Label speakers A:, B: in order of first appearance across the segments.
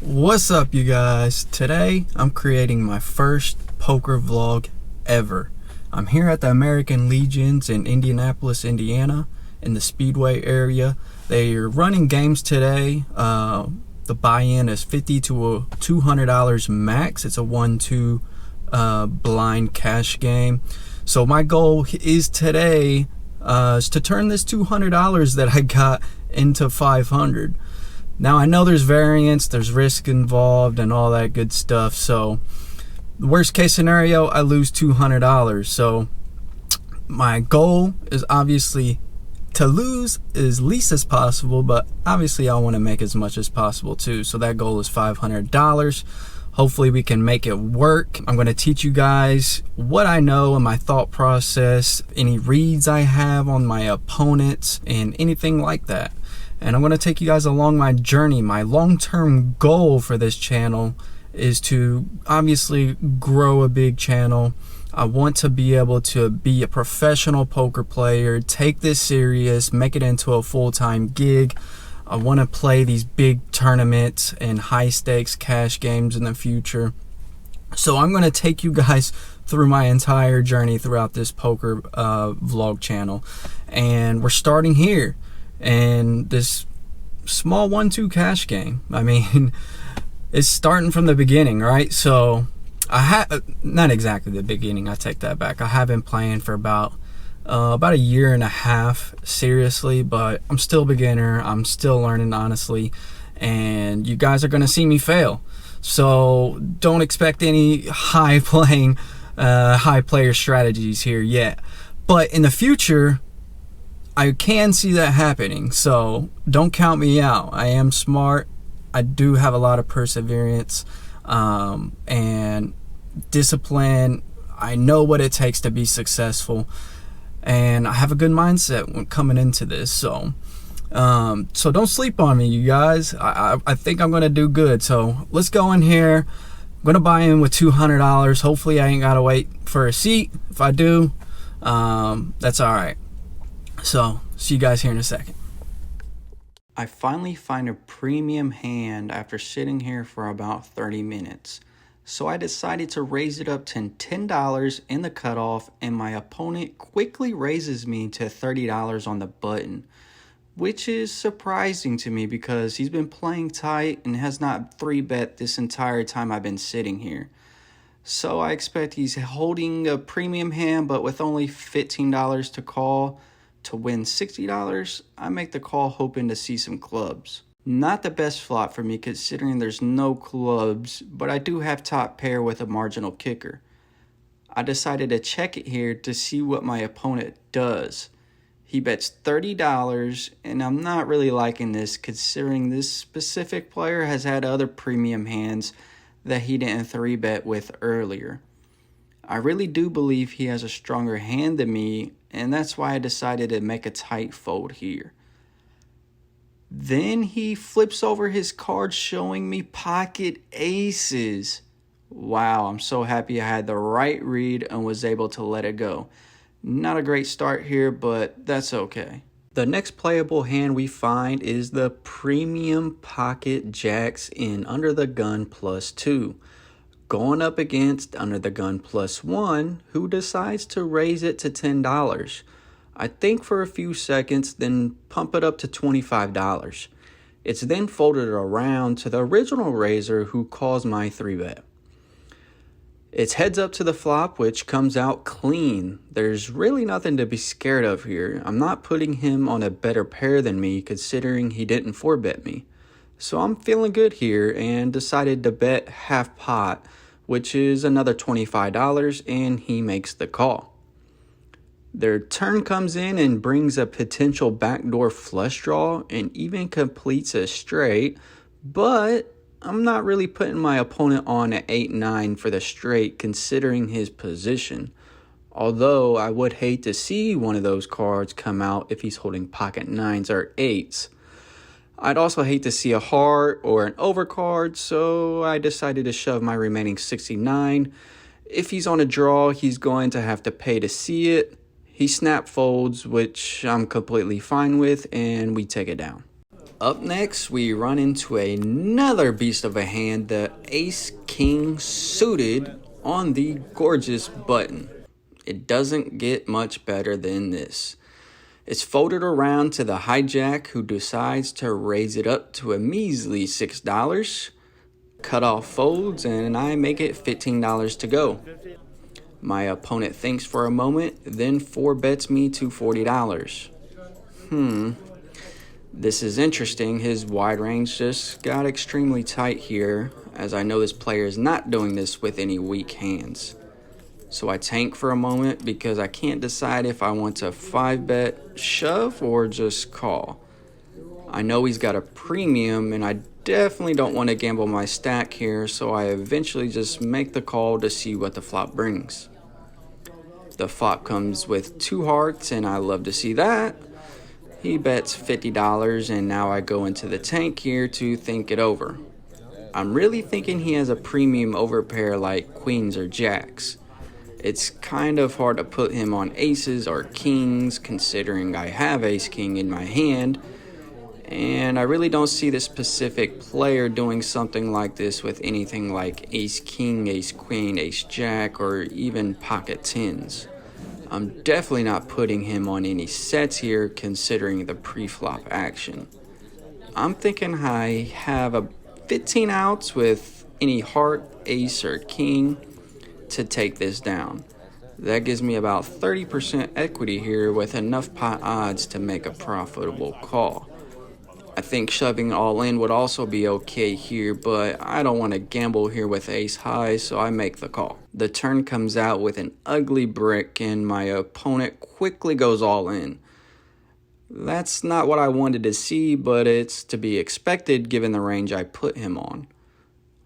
A: What's up, you guys? Today I'm creating my first poker vlog ever. I'm here at the American Legions in Indianapolis, Indiana, in the Speedway area. They are running games today. The buy-in is $50 to $200 max. It's a 1-2 blind cash game. So my goal is today is to turn this $200 that I got into $500. Now, I know there's variance, there's risk involved and all that good stuff. So the worst case scenario, I lose $200. So my goal is obviously to lose as least as possible, but obviously I want to make as much as possible too. So that goal is $500. Hopefully we can make it work. I'm going to teach you guys what I know and my thought process, any reads I have on my opponents and anything like that. And I'm going to take you guys along my journey. My long-term goal for this channel is to obviously grow a big channel. I want to be able to be a professional poker player, take this serious, make it into a full-time gig. I want to play these big tournaments and high-stakes cash games in the future. So I'm going to take you guys through my entire journey throughout this poker vlog channel. And we're starting here. And this small 1-2 cash game, I mean, it's starting from the beginning, right? So I have, not exactly the beginning, I take that back. I have been playing for about a year and a half seriously, but I'm still a beginner. I'm still learning, honestly, and you guys are gonna see me fail. So don't expect any high player strategies here yet, but in the future I can see that happening, so don't count me out. I am smart. I do have a lot of perseverance and discipline. I know what it takes to be successful, and I have a good mindset when coming into this. So don't sleep on me, you guys. I think I'm gonna do good. So let's go in here. I'm gonna buy in with $200. Hopefully I ain't gotta wait for a seat. If I do, that's all right. So, see you guys here in a second. I finally find a premium hand after sitting here for about 30 minutes. So I decided to raise it up to $10 in the cutoff, and my opponent quickly raises me to $30 on the button, which is surprising to me because he's been playing tight and has not 3-bet this entire time I've been sitting here. So I expect he's holding a premium hand, but with only $15 to call. To win $60, I make the call hoping to see some clubs. Not the best flop for me considering there's no clubs, but I do have top pair with a marginal kicker. I decided to check it here to see what my opponent does. He bets $30, and I'm not really liking this considering this specific player has had other premium hands that he didn't 3-bet with earlier. I really do believe he has a stronger hand than me, and that's why I decided to make a tight fold here. Then he flips over his card showing me pocket aces. Wow, I'm so happy I had the right read and was able to let it go. Not a great start here, but that's okay. The next playable hand we find is the premium pocket jacks in under the gun +2. Going up against under the gun +1, who decides to raise it to $10. I think for a few seconds, then pump it up to $25. It's then folded around to the original raiser who calls my 3-bet. It's heads up to the flop, which comes out clean. There's really nothing to be scared of here. I'm not putting him on a better pair than me considering he didn't 4-bet me. So I'm feeling good here and decided to bet half pot, which is another $25, and he makes the call. Their turn comes in and brings a potential backdoor flush draw and even completes a straight, but I'm not really putting my opponent on at 8-9 for the straight considering his position. Although I would hate to see one of those cards come out if he's holding pocket 9s or 8s. I'd also hate to see a heart or an overcard, so I decided to shove my remaining 69. If he's on a draw, he's going to have to pay to see it. He snap folds, which I'm completely fine with, and we take it down. Up next, we run into another beast of a hand, the Ace King suited on the gorgeous button. It doesn't get much better than this. It's folded around to the hijack, who decides to raise it up to a measly $6. Cutoff folds and I make it $15 to go. My opponent thinks for a moment, then 4-bets me to $40. This is interesting. His wide range just got extremely tight here, as I know this player is not doing this with any weak hands. So I tank for a moment because I can't decide if I want to 5-bet shove or just call. I know he's got a premium and I definitely don't want to gamble my stack here, so I eventually just make the call to see what the flop brings. The flop comes with 2 hearts and I love to see that. He bets $50 and now I go into the tank here to think it over. I'm really thinking he has a premium overpair like queens or jacks. It's kind of hard to put him on aces or kings considering I have ace king in my hand, and I really don't see this specific player doing something like this with anything like ace king, ace queen, ace jack, or even pocket tens. I'm definitely not putting him on any sets here considering the pre-flop action. I'm thinking I have a 15 outs with any heart, ace, or king to take this down. That gives me about 30% equity here with enough pot odds to make a profitable call. I think shoving all in would also be okay here, but I don't want to gamble here with ace high, so I make the call. The turn comes out with an ugly brick and my opponent quickly goes all in. That's not what I wanted to see, but it's to be expected given the range I put him on.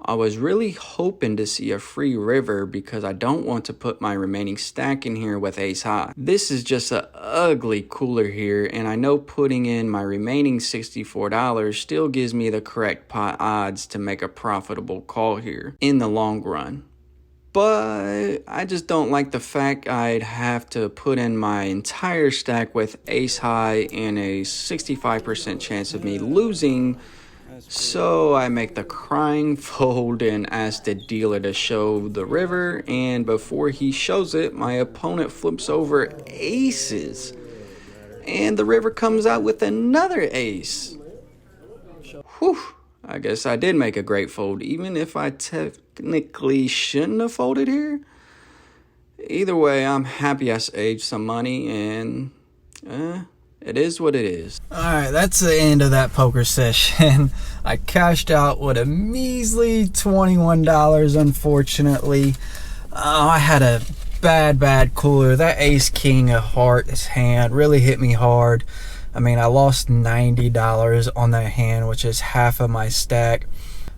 A: I was really hoping to see a free river because I don't want to put my remaining stack in here with ace high. This is just an ugly cooler here, and I know putting in my remaining $64 still gives me the correct pot odds to make a profitable call here in the long run. But I just don't like the fact I'd have to put in my entire stack with ace high and a 65% chance of me losing. So I make the crying fold and ask the dealer to show the river, and before he shows it, my opponent flips over aces and the river comes out with another ace. Whew, I guess I did make a great fold, even if I technically shouldn't have folded here. Either way, I'm happy I saved some money, and it is what it is. Alright, that's the end of that poker session. I cashed out with a measly $21, unfortunately. I had a bad cooler. That ace king of hearts hand really hit me hard. I mean, I lost $90 on that hand, which is half of my stack.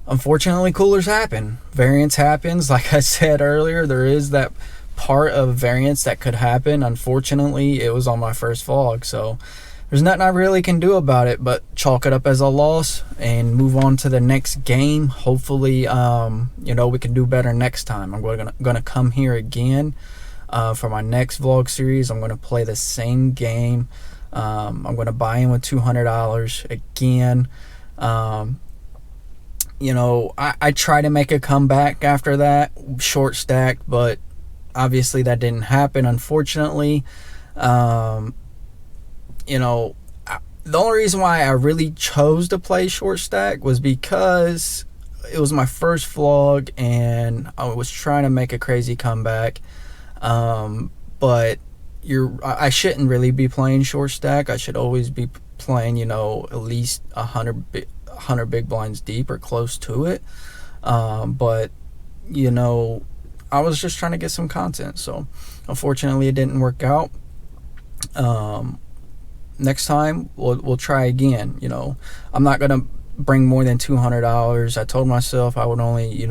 A: Unfortunately, coolers happen. Variance happens. Like I said earlier, there is that part of variance that could happen. Unfortunately, it was on my first vlog, so there's nothing I really can do about it but chalk it up as a loss and move on to the next game. Hopefully we can do better next time. I'm gonna come here again for my next vlog series. I'm gonna play the same game. I'm gonna buy in with $200 again. I try to make a comeback after that short stack, but obviously that didn't happen, unfortunately. The only reason why I really chose to play short stack was because it was my first vlog and I was trying to make a crazy comeback. But I shouldn't really be playing short stack. I should always be playing, at least 100 big blinds deep or close to it. But I was just trying to get some content, so unfortunately it didn't work out. Next time we'll try again. I'm not gonna bring more than $200. I told myself I would only,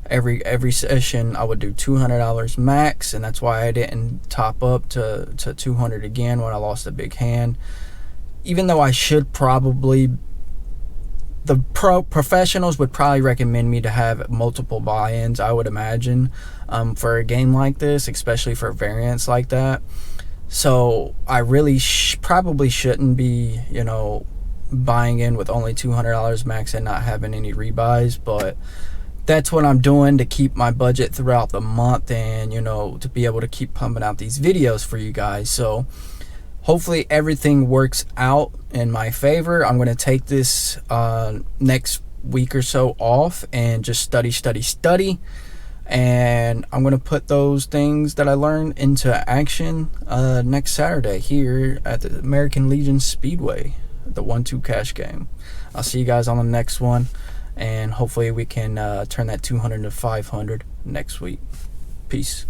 A: every session I would do $200 max, and that's why I didn't top up to 200 again when I lost a big hand. Even though I should probably, the professionals would probably recommend me to have multiple buy-ins, I would imagine, for a game like this, especially for variance like that. So I really probably shouldn't be, buying in with only $200 max and not having any rebuys, but that's what I'm doing to keep my budget throughout the month, and to be able to keep pumping out these videos for you guys. So hopefully everything works out in my favor. I'm going to take this next week or so off and just study, and I'm going to put those things that I learned into action next Saturday here at the American Legion Speedway, the 1-2 cash game. I'll see you guys on the next one, and hopefully we can turn that 200 to 500 next week. Peace.